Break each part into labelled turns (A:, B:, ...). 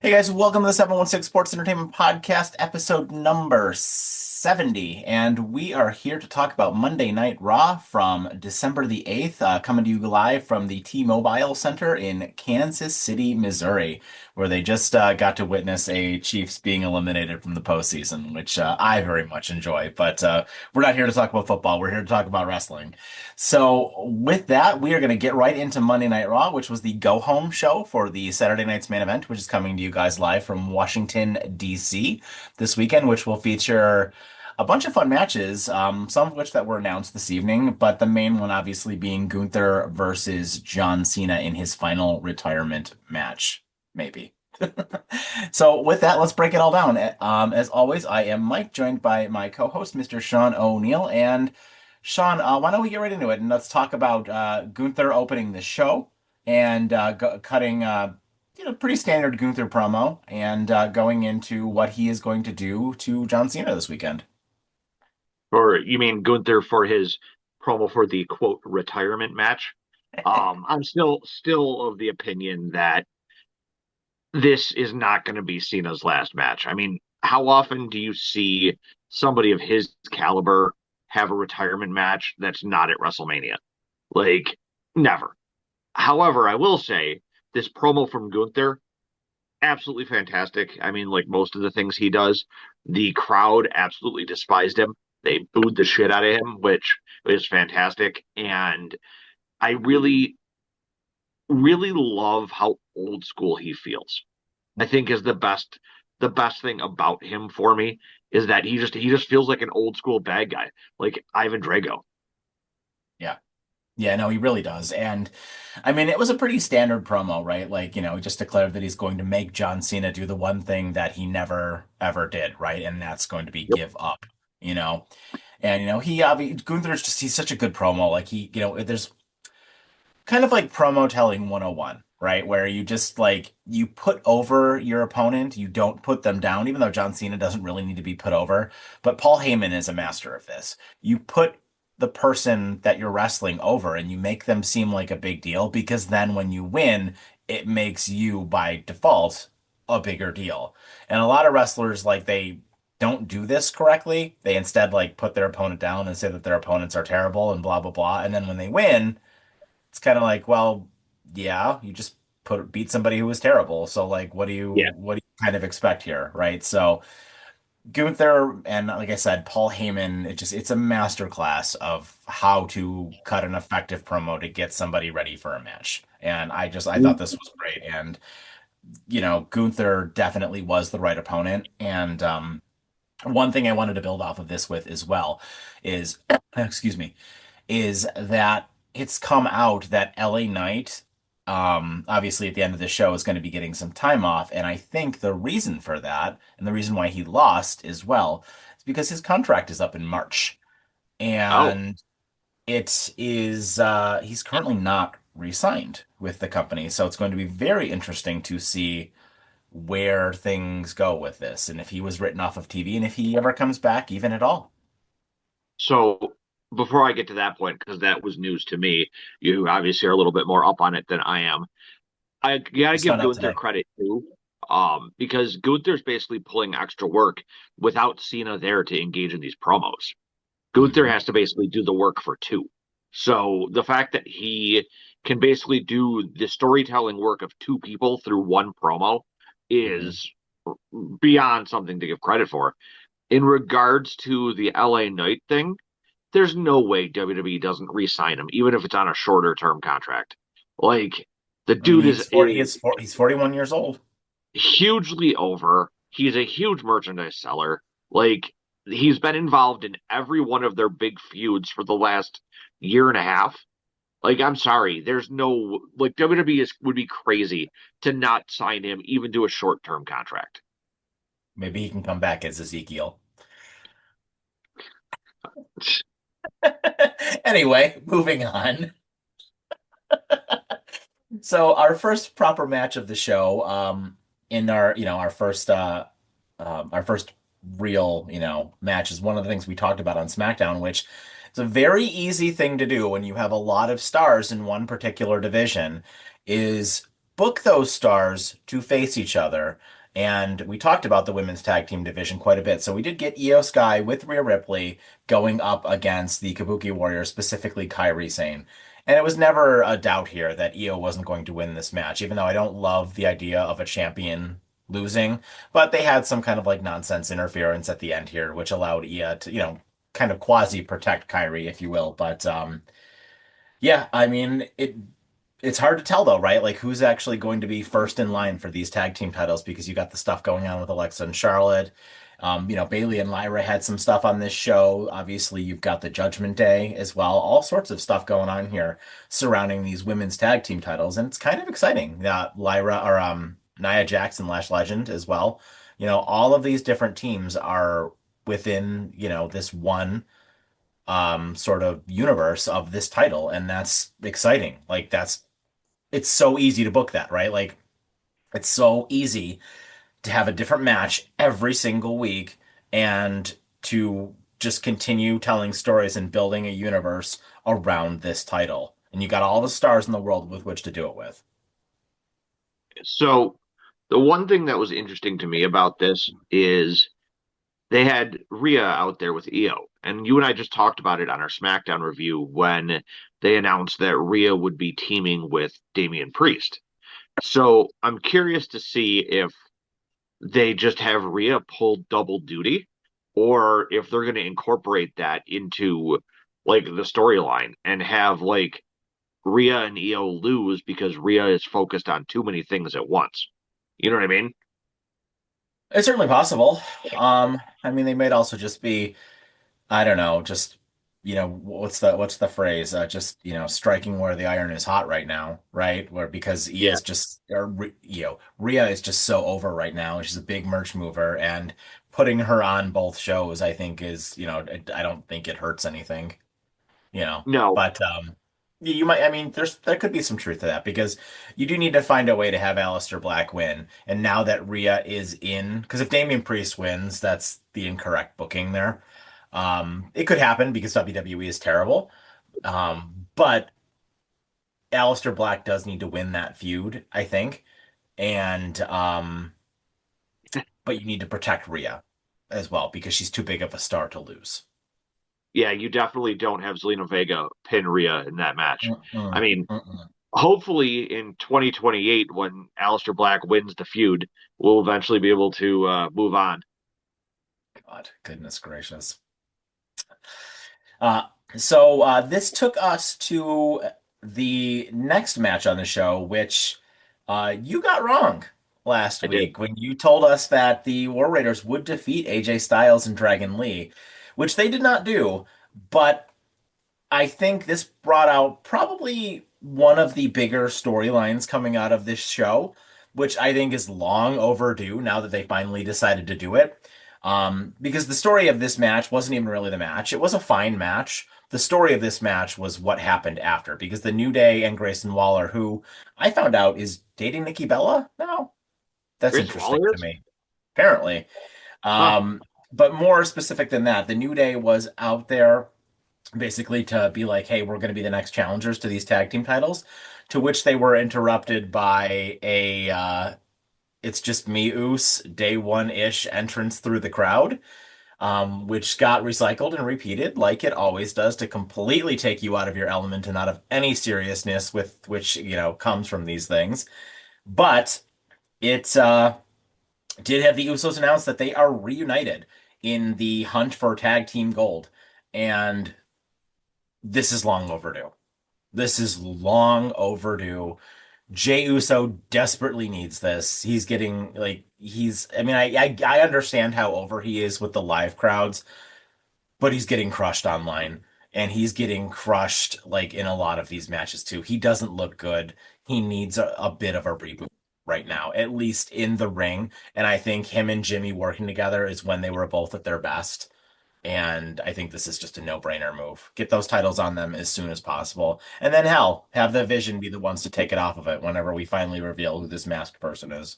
A: Hey guys, welcome to the 716 Sports Entertainment Podcast, episode number 70. And we are here to talk about Monday Night Raw from December the 8th, coming to you live from the T-Mobile Center in Kansas City, Missouri, where they just got to witness a Chiefs being eliminated from the postseason, which I very much enjoy. But we're not here to talk about football, we're here to talk about wrestling. So, with that, we are going to get right into Monday Night Raw, which was the go home show for the Saturday night's main event, which is coming to you guys live from Washington, D.C. this weekend, which will feature a bunch of fun matches, some of which that were announced this evening, but the main one obviously being Gunther versus John Cena in his final retirement match, maybe. So, with that, let's break it all down. As always, I am Mike, joined by my co-host, Mr. Sean O'Neill, and Sean, why don't we get right into it and let's talk about Gunther opening the show and cutting pretty standard Gunther promo and going into what he is going to do to John Cena this weekend.
B: Or you mean Gunther for his promo for the quote retirement match? I'm still of the opinion that this is not going to be Cena's last match. I mean, how often do you see somebody of his caliber have a retirement match that's not at WrestleMania? Like, never. However, I will say this promo from Gunther, absolutely fantastic. I mean, like most of the things he does, the crowd absolutely despised him. They booed the shit out of him, which is fantastic. And I really, really love how old school he feels. I think is the best thing about him for me is that he just feels like an old school bad guy, like Ivan Drago.
A: Yeah. Yeah, no, he really does. And I mean, it was a pretty standard promo, right? Like, he just declared that he's going to make John Cena do the one thing that he never ever did, right? And that's going to be
B: Yep.
A: give up, you know? And, Gunther's he's such a good promo. Like, there's kind of like promo telling 101, right? Where you just like you put over your opponent, you don't put them down, even though John Cena doesn't really need to be put over. But Paul Heyman is a master of this. You put the person that you're wrestling over and you make them seem like a big deal because then when you win, it makes you by default a bigger deal. And a lot of wrestlers like they don't do this correctly. They instead like put their opponent down and say that their opponents are terrible and blah blah blah. And then when they win, it's kind of like, well, yeah, you just beat somebody who was terrible. So like,
B: Yeah.
A: what do you kind of expect here, right? So Gunther and like I said, Paul Heyman, it's a master class of how to cut an effective promo to get somebody ready for a match. And I thought this was great. And Gunther definitely was the right opponent. And one thing I wanted to build off of this with as well is, excuse me, is that it's come out that LA Knight, obviously at the end of the show, is going to be getting some time off. And I think the reason for that, and the reason why he lost as well, is because his contract is up in March.
B: Oh,
A: And he's currently not re-signed with the company. So it's going to be very interesting to see where things go with this and if he was written off of TV and if he ever comes back even at all.
B: so before I get to that point, because that was news to me, you obviously are a little bit more up on it than I am. I gotta
A: Just
B: give
A: found out
B: Gunther
A: today.
B: credit too, because Gunther's basically pulling extra work without Cena there to engage in these promos. Gunther
A: Mhm.
B: has to basically do the work for two. So the fact that he can basically do the storytelling work of two people through one promo
A: Mhm.
B: is beyond something to give credit for. In regards to the LA Knight thing, there's no way WWE doesn't re-sign him, even if it's on a shorter term contract. Like the
A: I mean,
B: dude
A: he's 41 years old.
B: hugely over. He's a huge merchandise seller. Like he's been involved in every one of their big feuds for the last year and a half. Like I'm sorry, there's no like WWE would be crazy to not sign him even to a short term contract.
A: Maybe he can come back as Ezekiel. Anyway, moving on. So our first proper match of the show, in our first real, match is one of the things we talked about on SmackDown, which is a very easy thing to do when you have a lot of stars in one particular division, is book those stars to face each other. And we talked about the women's tag team division quite a bit. So we did get IYO SKY with Rhea Ripley going up against the Kabuki Warriors, specifically Kairi Sane. And it was never a doubt here that IYO wasn't going to win this match, even though I don't love the idea of a champion losing. But they had some kind of like nonsense interference at the end here, which allowed Ia to, kind of quasi protect Kairi, if you will. But yeah, I mean, it's hard to tell though, right? Like who's actually going to be first in line for these tag team titles because you got the stuff going on with Alexa and Charlotte. Bailey and Lyra had some stuff on this show. Obviously, you've got the Judgment Day as well. All sorts of stuff going on here surrounding these women's tag team titles, and it's kind of exciting. Lyra or Nia Jax and Lash Legend as well. All of these different teams are within, this one sort of universe of this title, and that's exciting. Like it's so easy to book that, right? Like it's so easy to have a different match every single week and to just continue telling stories and building a universe around this title. And you got all the stars in the world with which to do it with.
B: So the one thing that was interesting to me about this is they had Rhea out there with Io, and you and I just talked about it on our SmackDown review when they announced that Rhea would be teaming with Damian Priest. So I'm curious to see if they just have Rhea pull double duty, or if they're going to incorporate that into like the storyline and have like Rhea and Io lose because Rhea is focused on too many things at once. You know what I mean?
A: It's certainly possible. I mean, they might also just be, I don't know, just what's the phrase? Just striking where the iron is hot right now, right? Where because he
B: Yeah.
A: is just, Rhea is just so over right now. She's a big merch mover, and putting her on both shows, I think is, I don't think it hurts anything, you know.
B: No,
A: But you might, I mean, there could be some truth to that because you do need to find a way to have Aleister Black win. And now that Rhea is in, because if Damian Priest wins, that's the incorrect booking there. It could happen because WWE is terrible. But Aleister Black does need to win that feud, I think. And but you need to protect Rhea as well because she's too big of a star to lose.
B: yeah, you definitely don't have Zelina Vega pin Rhea in that match. I
A: Mm-mm,
B: mean,
A: mm-mm.
B: hopefully in 2028, when Aleister Black wins the feud, we'll eventually be able to move on.
A: God, goodness gracious. Uh, so this took us to the next match on the show, which you got wrong last
B: I did.
A: week when you told us that the War Raiders would defeat AJ Styles and Dragon Lee, which they did not do. But I think this brought out probably one of the bigger storylines coming out of this show, which I think is long overdue now that they finally decided to do it. Because the story of this match wasn't even really the match. It was a fine match. The story of this match was what happened after, because the New Day and Grayson Waller, who I found out is dating Nikki Bella now. That's
B: Grayson
A: interesting
B: Waller
A: to
B: is?
A: me, apparently.
B: Huh.
A: Um, but more specific than that, the New Day was out there basically to be like, hey, we're going to be the next challengers to these tag team titles, to which they were interrupted by a it's just me, Oos, day one-ish entrance through the crowd, which got recycled and repeated like it always does to completely take you out of your element and out of any seriousness with which, comes from these things. But it did have the Usos announce that they are reunited in the hunt for tag team gold. And this is long overdue. This is long overdue. Jey Uso desperately needs this. He's getting like I mean, I understand how over he is with the live crowds, but he's getting crushed online, and he's getting crushed like in a lot of these matches too. He doesn't look good. He needs a bit of a reboot right now, at least in the ring. And I think him and Jimmy working together is when they were both at their best. And I think this is just a no-brainer move. Get those titles on them as soon as possible. And then hell, have the Vision be the ones to take it off of it whenever we finally reveal who this masked person is.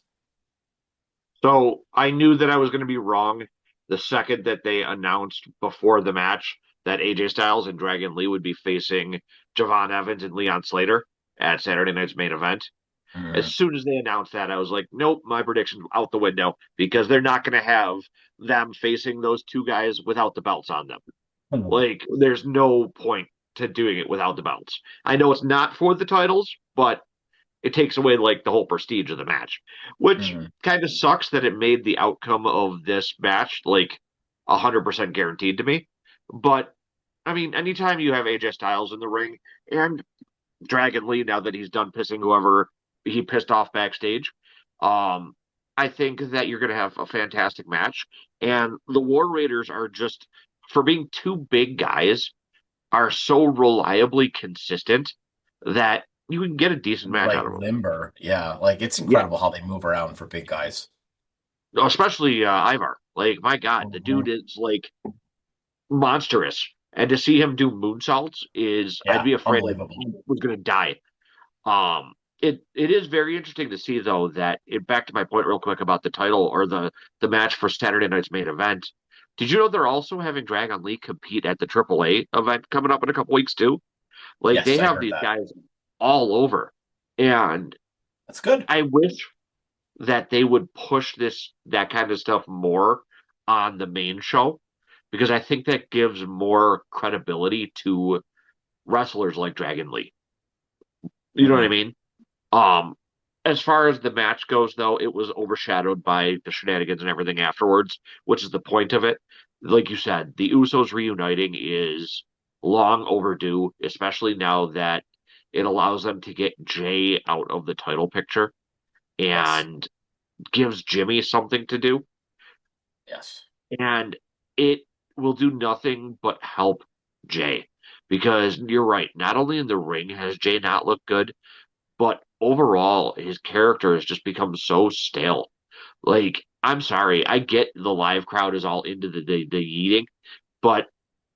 B: So I knew that I was going to be wrong the second that they announced before the match that AJ Styles and Dragon Lee would be facing Javon Evans and Leon Slater at Saturday night's main event. As
A: Mm-hmm.
B: soon as they announced that, I was like, nope, my prediction's out the window because they're not going to have them facing those two guys without the belts on them. Like, there's no point to doing it without the belts. I know it's not for the titles, but it takes away like the whole prestige of the match, which
A: Mm-hmm.
B: kind of sucks that it made the outcome of this match like 100% guaranteed to me. But I mean, anytime you have AJ Styles in the ring and Dragon Lee, now that he's done pissing whoever he pissed off backstage, um, I think that you're going to have a fantastic match. And the War Raiders are just, for being two big guys, are so reliably consistent that you can get a decent
A: And they're
B: match
A: like
B: out of them.
A: limber. Yeah, like it's
B: Yeah,
A: incredible how they move around for big guys.
B: especially Ivar. Like, my God, the
A: Mhm.
B: dude is like monstrous. And to see him do moonsaults is, I'd
A: Yeah,
B: be afraid I
A: unbelievable.
B: was going to die. It is very interesting to see though that it back to my point real quick about the title or the match for Saturday night's main event. Did you know they're also having Dragon Lee compete at the AAA event coming up in a couple weeks too? Like
A: Yes,
B: they
A: I
B: have
A: heard
B: these
A: that.
B: guys all over, and
A: That's good.
B: I wish that they would push this that kind of stuff more on the main show because I think that gives more credibility to wrestlers like Dragon Lee. You know what I
A: Hmm.
B: mean? Um, as far as the match goes, though, it was overshadowed by the shenanigans and everything afterwards, which is the point of it. Like you said, the Usos reuniting is long overdue, especially now that it allows them to get Jay out of the title picture
A: Yes,
B: and gives Jimmy something to do.
A: yes.
B: And it will do nothing but help Jay. Because you're right, not only in the ring has Jay not looked good, but overall, his character has just become so stale. Like, I'm sorry, I get the live crowd is all into the eating, but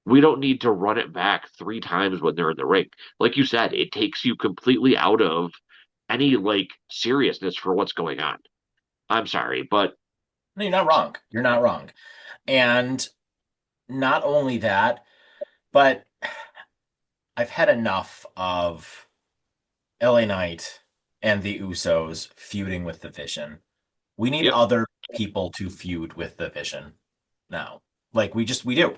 B: we don't need to run it back three times when they're in the ring. Like you said, it takes you completely out of any like seriousness for what's going on. I'm sorry, but
A: No, you're not wrong. You're not wrong. And not only that, but I've had enough of LA Knight and the Usos feuding with the Vision. We need
B: yep,
A: other people to feud with the Vision now. Like we do.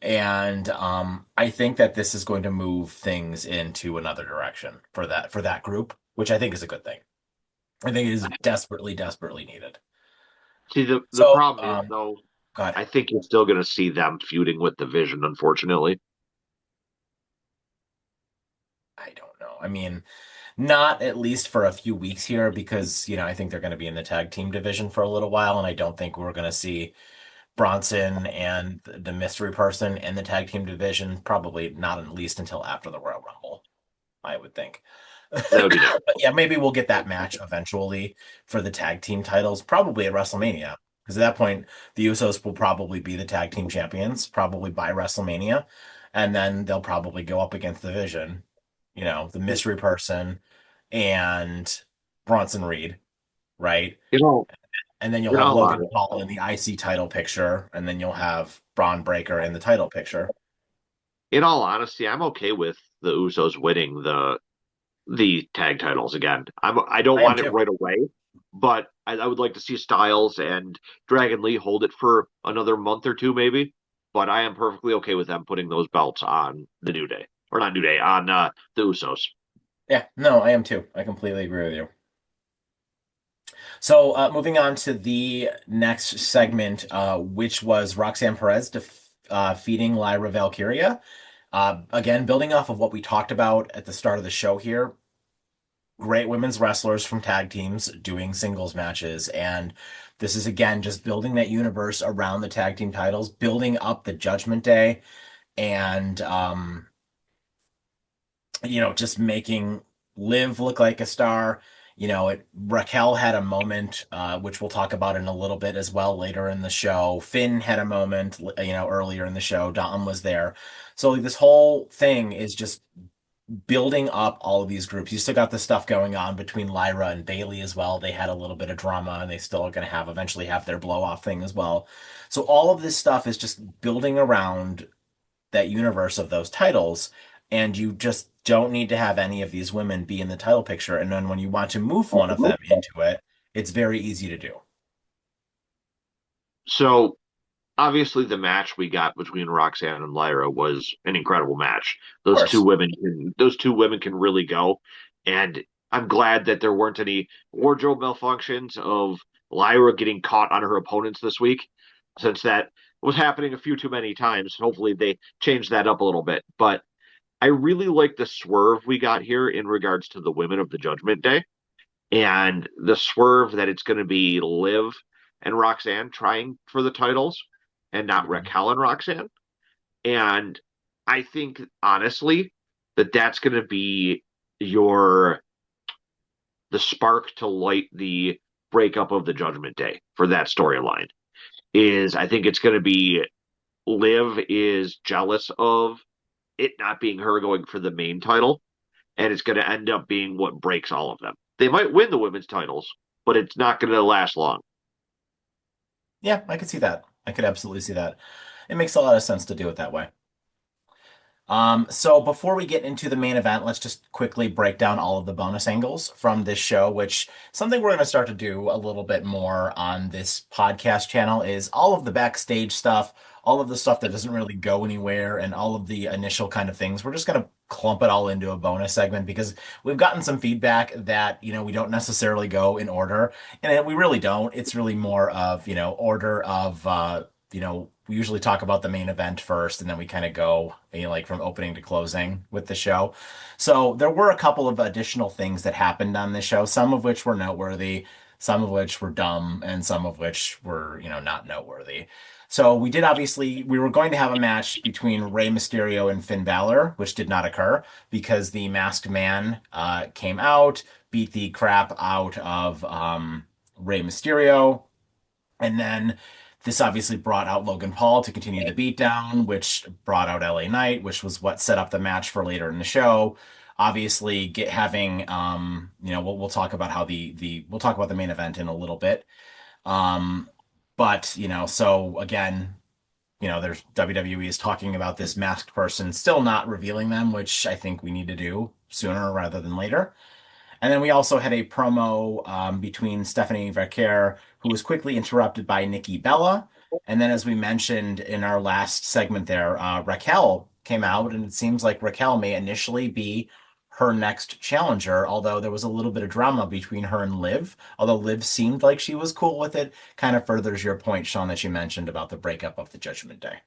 A: And I think that this is going to move things into another direction for that group, which I think is a good thing. I think it is desperately, desperately needed.
B: see the
A: So,
B: problem is though,
A: God,
B: I think you're still gonna see them feuding with the Vision, unfortunately.
A: I don't know. I mean, not at least for a few weeks here because, I think they're going to be in the tag team division for a little while, and I don't think we're going to see Bronson and the mystery person in the tag team division, probably not at least until after the Royal Rumble, I would think.
B: That would be nice.
A: But yeah, maybe we'll get that match eventually for the tag team titles, probably at WrestleMania. Because at that point, the Usos will probably be the tag team champions, probably by WrestleMania. And then they'll probably go up against the Vision, the mystery person and Bronson Reed, right?
B: You know,
A: And then you'll
B: in
A: have
B: all
A: Logan
B: honesty,
A: Paul in the IC title picture, and then you'll have Braun Breaker in the title picture.
B: I'm okay with the Usos winning the tag titles again. I don't
A: I am
B: want it
A: too.
B: right away, but I would like to see Styles and Dragon Lee hold it for another month or two, maybe. But I am perfectly okay with them putting those belts on the New Day, or not New Day, on the Usos.
A: Yeah, no, I am too. I completely agree with you. So, moving on to the next segment, which was Roxanne Perez defeating Lyra Valkyria. Again, building off of what we talked about at the start of the show here, great women's wrestlers from tag teams doing singles matches. And this is, again, just building that universe around the tag team titles, building up the Judgment Day, and, just making Liv look like a star. Raquel had a moment, which we'll talk about in a little bit as well later in the show. Finn had a moment, earlier in the show. Dom was there. So this whole thing is just building up all of these groups. You still got the stuff going on between Lyra and Bailey as well. They had a little bit of drama, and they still are going to eventually have their blow off thing as well. So all of this stuff is just building around that universe of those titles, and you just don't need to have any of these women be in the title picture. And then when you want to move one of them into it, it's very easy to do. Of
B: So obviously the match we got between Roxanne and Lyra was an incredible match.
A: course.
B: Those two women can really go. And I'm glad that there weren't any wardrobe malfunctions of Lyra getting caught on her opponents this week, since that was happening a few too many times. Hopefully they changed that up a little bit. But I really like the swerve we got here in regards to the women of the Judgment Day, and the swerve that it's going to be Liv and Roxanne trying for the titles and not
A: Mhm.
B: Raquel and Roxanne. And I think honestly that that's going to be your the spark to light the breakup of the Judgment Day for that storyline. Is I think it's going to be Liv is jealous of it not being her going for the main title, and it's going to end up being what breaks all of them. They might win the women's titles, but it's not going to last long.
A: Yeah, I could see that. I could absolutely see that. It makes a lot of sense to do it that way. So before we get into the main event, let's just quickly break down all of the bonus angles from this show, which something we're going to start to do a little bit more on this podcast channel is all of the backstage stuff, all of the stuff that doesn't really go anywhere, and all of the initial kind of things. We're just going to clump it all into a bonus segment because we've gotten some feedback that, we don't necessarily go in order, and we really don't. It's really more of, order of, we usually talk about the main event first, and then we kind of go, like from opening to closing with the show. So there were a couple of additional things that happened on this show, some of which were noteworthy, some of which were dumb, and some of which were, not noteworthy. So we were going to have a match between Rey Mysterio and Finn Balor, which did not occur because the Masked Man came out, beat the crap out of Rey Mysterio, and then this obviously brought out Logan Paul to continue the beatdown, which brought out LA Knight, which was what set up the match for later in the show. Obviously, get having we'll talk about how we'll talk about the main event in a little bit. Um, but so again, there's WWE is talking about this masked person, still not revealing them, which I think we need to do sooner rather than later. And then we also had a promo between Stephanie Verker, who was quickly interrupted by Nikki Bella. And then, as we mentioned in our last segment there, Raquel came out, and it seems like Raquel may initially be her next challenger, although there was a little bit of drama between her and Liv. Although Liv seemed like she was cool with it, kind of furthers your point, Sean, that you mentioned about the breakup of the Judgment Day.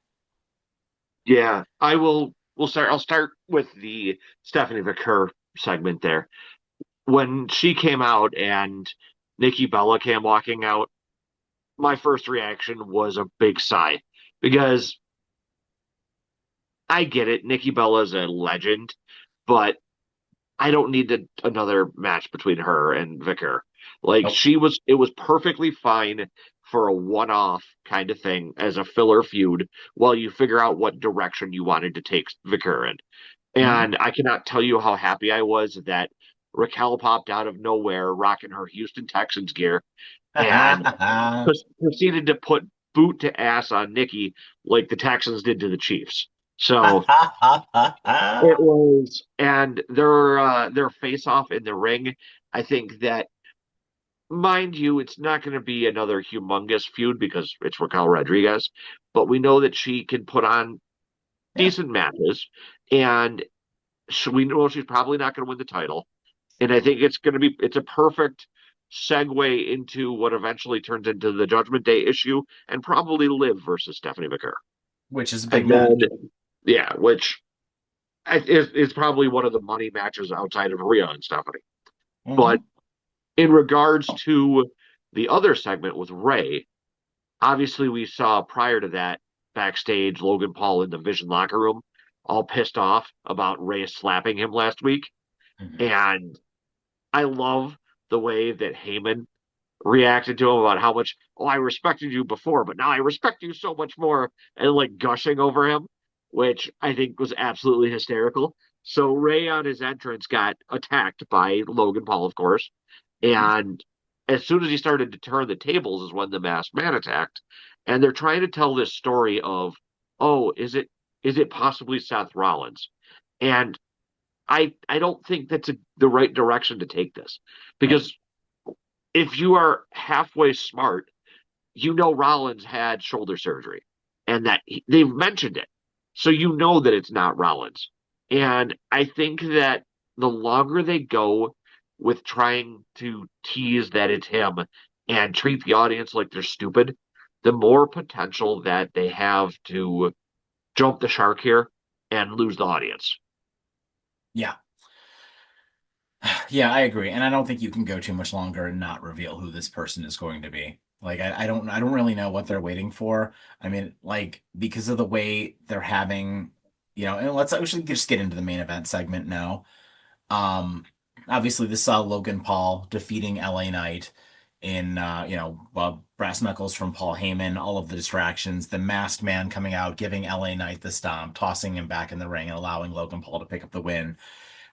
B: Yeah, I will. We'll start. I'll start with the Stephanie McCur segment there. When she came out and Nikki Bella came walking out, my first reaction was a big sigh because I get it. Nikki Bella's a legend, but I don't need another match between her and Vicker. Like
A: Nope.
B: it was perfectly fine for a one-off kind of thing as a filler feud while you figure out what direction you wanted to take Vicker in.
A: Mhm.
B: And I cannot tell you how happy I was that Raquel popped out of nowhere rocking her Houston Texans gear and proceeded to put boot to ass on Nikki like the Texans did to the Chiefs. So it was, and their face off in the ring. I think that, mind you, it's not going to be another humongous feud because it's Raquel Rodriguez, but we know that she can put on
A: Yeah,
B: decent matches, and we know she's probably not going to win the title. And I think it's a perfect segue into what eventually turns into the Judgment Day issue and probably Liv versus Stephanie McCur.
A: which is a big
B: And then,
A: match.
B: yeah, which is probably one of the money matches outside of Rhea and Stephanie. But
A: Hmm.
B: in regards to the other segment with Ray, obviously we saw prior to that backstage Logan Paul in the Vision locker room, all pissed off about Ray slapping him last week.
A: Hmm.
B: And I love the way that Heyman reacted to him about how much, oh, I respected you before, but now I respect you so much more, and like gushing over him, which I think was absolutely hysterical. So Ray on his entrance got attacked by Logan Paul, of course,
A: Hmm.
B: and as soon as he started to turn the tables is when the masked man attacked. And they're trying to tell this story of, oh, is it possibly Seth Rollins? And I don't think that's the right direction to take this
A: Right.
B: because if you are halfway smart, you know Rollins had shoulder surgery and that they've mentioned it. So you know that it's not Rollins. And I think that the longer they go with trying to tease that it's him and treat the audience like they're stupid, the more potential that they have to jump the shark here and lose the audience.
A: Yeah. Yeah, I agree. And I don't think you can go too much longer and not reveal who this person is going to be. Like I don't really know what they're waiting for. I mean, like because of the way they're having, and let's actually just get into the main event segment now. Um, Obviously this saw Logan Paul defeating LA Knight in brass knuckles from Paul Heyman, all of the distractions, the masked man coming out, giving LA Knight the stomp, tossing him back in the ring and allowing Logan Paul to pick up the win,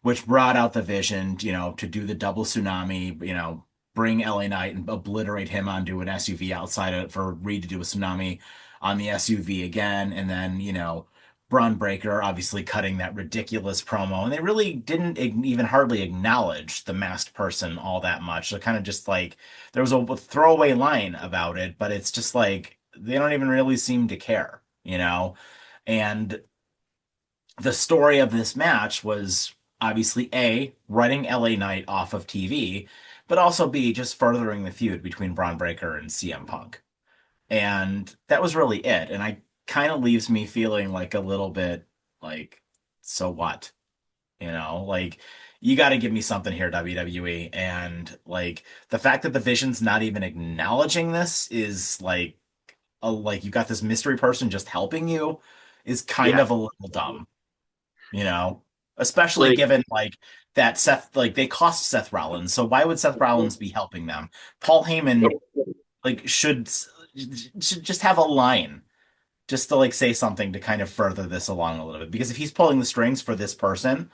A: which brought out the Vision, to do the double tsunami, bring LA Knight and obliterate him onto an SUV outside of, for Reed to do a tsunami on the SUV again. And then, Braun Breaker obviously cutting that ridiculous promo. And they really didn't even hardly acknowledge the masked person all that much. So kind of just like there was a throwaway line about it, but it's just like they don't even really seem to care, And the story of this match was obviously A, running LA Knight off of TV, but also B, just furthering the feud between Braun Breaker and CM Punk. And that was really it. And I kind of leaves me feeling like a little bit like, so what? Like you got to give me something here, WWE. And like the fact that the Vision's not even acknowledging this is like you got this mystery person just helping you is kind
B: Yeah.
A: of a little dumb you know, especially
B: Like,
A: given like that Seth, like they cost Seth Rollins. So why would Seth Rollins be helping them? Paul Heyman like should just have a line just to like say something to kind of further this along a little bit. Because if he's pulling the strings for this person,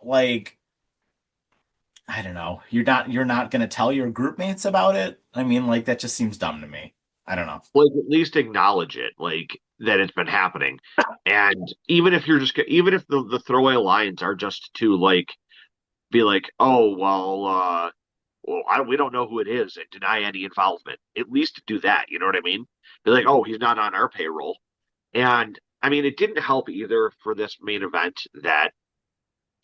A: like I don't know, you're not gonna tell your group mates about it. I mean, like that just seems dumb to me. I don't know.
B: at least acknowledge it, like that it's been happening. And even if the throwaway lines are just to like be like, oh well, we don't know who it is and deny any involvement. At least do that. You know what I mean? Be like, oh, he's not on our payroll. And I mean, it didn't help either for this main event that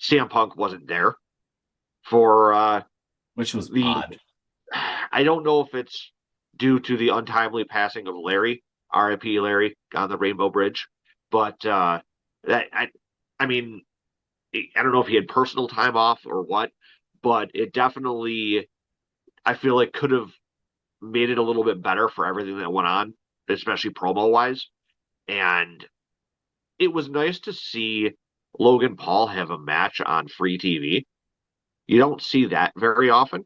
B: CM Punk wasn't there for
A: Which was
B: the.
A: odd.
B: I don't know if it's due to the untimely passing of Larry, R.I.P. Larry, on the Rainbow Bridge, but that I mean, I don't know if he had personal time off or what, but it definitely I feel like could have made it a little bit better for everything that went on, especially promo wise. And it was nice to see Logan Paul have a match on free TV. You don't see that very often.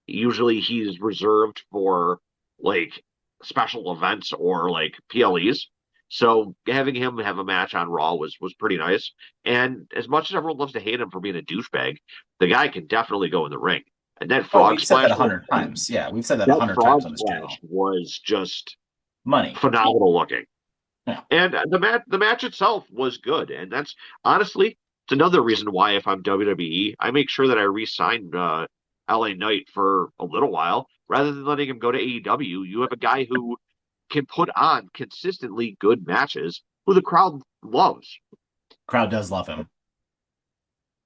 B: Usually he's reserved for like special events or like PLEs. So having him have a match on Raw was pretty nice. And as much as everyone loves to hate him for being a douchebag, the guy can definitely go in the ring. And
A: Oh, we've said that 100 times. Yeah, we've said that a
B: that
A: hundred
B: frog
A: times on this
B: splash
A: channel.
B: was just
A: Money.
B: phenomenal looking.
A: Yeah.
B: And the match itself was good. And that's honestly, it's another reason why if I'm WWE, I make sure that I re-sign LA Knight for a little while rather than letting him go to AEW. You have a guy who can put on consistently good matches who the crowd loves.
A: Crowd does love him.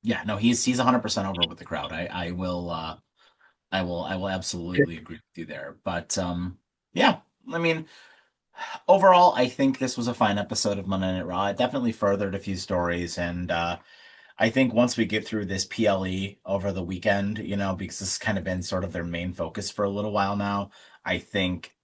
A: Yeah, no, he's 100% over with the crowd. I will absolutely agree with you there. But yeah, I mean, overall, I think this was a fine episode of Monday Night Raw. It definitely furthered a few stories, and I think once we get through this PLE over the weekend, because this has kind of been sort of their main focus for a little while now, I think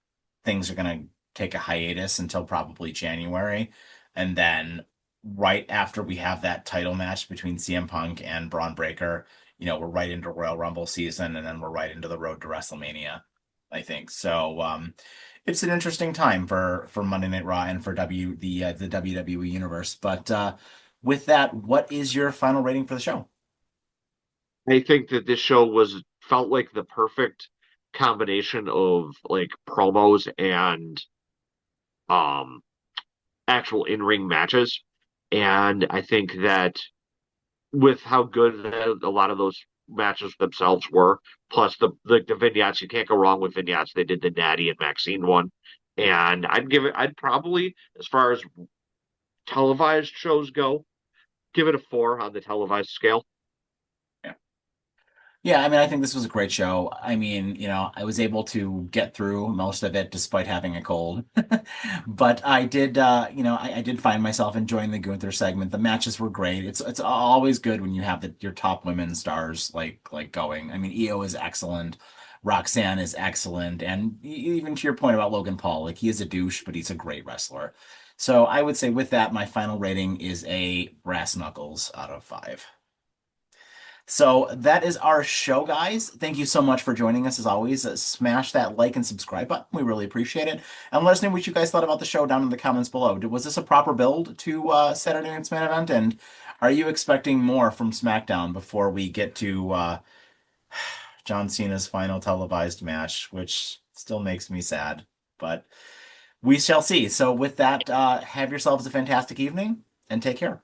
A: things are going to take a hiatus until probably January. And then right after we have that title match between CM Punk and Braun Breaker, we're right into Royal Rumble season and then we're right into the road to WrestleMania, I think. So, it's an interesting time for Monday Night Raw and for the WWE universe. But with that, what is your final rating for the show?
B: I think that this show was felt like the perfect combination of like promos and um actual in-ring matches. And I think that with how good a lot of those matches themselves were. Plus the vignettes, you can't go wrong with vignettes. They did the Natty and Maxine one, and I'd probably, as far as televised shows go, give it a 4 on the televised scale.
A: Yeah, I mean, I think this was a great show. I mean, I was able to get through most of it despite having a cold. But I did, I did find myself enjoying the Gunther segment. The matches were great. It's always good when you have your top women stars like going. I mean, Io is excellent. Roxanne is excellent. And even to your point about Logan Paul, like he is a douche, but he's a great wrestler. So I would say with that, my final rating is a brass knuckles out of 5. So that is our show, guys. Thank you so much for joining us as always. Smash that like and subscribe button. We really appreciate it. And let us know what you guys thought about the show down in the comments below. Was this a proper build to Saturday Night's main event? And are you expecting more from SmackDown before we get to John Cena's final televised match, which still makes me sad, but we shall see. So with that, have yourselves a fantastic evening and take care.